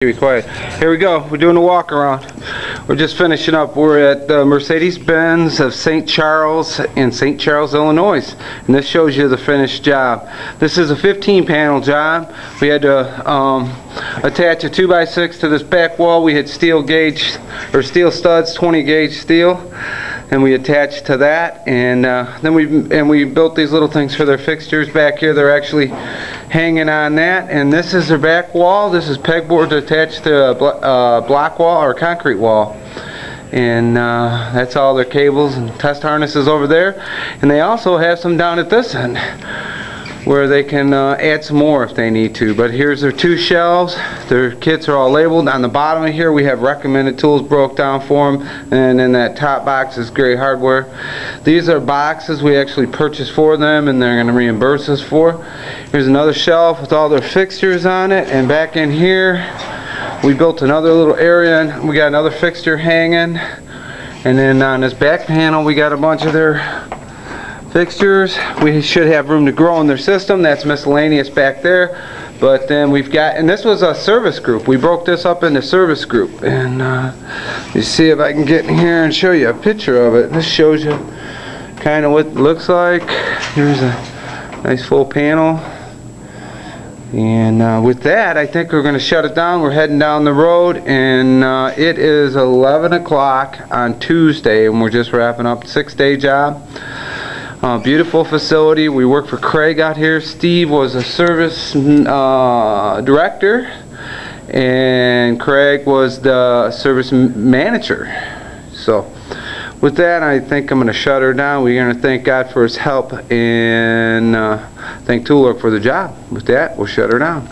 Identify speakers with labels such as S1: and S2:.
S1: Be quiet. Here we go. We're doing a walk around. We're just finishing up. We're at Mercedes-Benz of St. Charles in St. Charles, Illinois. And this shows you the finished job. This is a 15-panel job. We had to attach a 2x6 to this back wall. We had steel gauge or steel studs, 20 gauge steel, and we attached to that. And then we built these little things for their fixtures back here. They're actually hanging on that. And this is their back wall. This is pegboard attached to a block wall or concrete wall. And that's all their cables and test harnesses over there. And they also have some down at this end where they can add some more if they need to. But here's their two shelves. Their kits are all labeled. On the bottom of here we have recommended tools broke down for them, and in that top box is Gray Hardware. These are boxes we actually purchased for them and they're going to reimburse us for. Here's another shelf with all their fixtures on it, and back in here we built another little area and we got another fixture hanging. And then on this back panel we got a bunch of their fixtures. We should have room to grow in their system. That's miscellaneous back there. But then we've got, and this was a service group. We broke this up into service group. And you see if I can get in here and show you a picture of it. This shows you kind of what it looks like. Here's a nice full panel. And with that, I think we're going to shut it down. We're heading down the road, and it is 11 o'clock on Tuesday, and we're just wrapping up a 6-day job. Beautiful facility. We work for Craig out here. Steve was a service director, and Craig was the service manager. So with that, I think I'm going to shut her down. We're going to thank God for his help and thank Toolwork for the job. With that, we'll shut her down.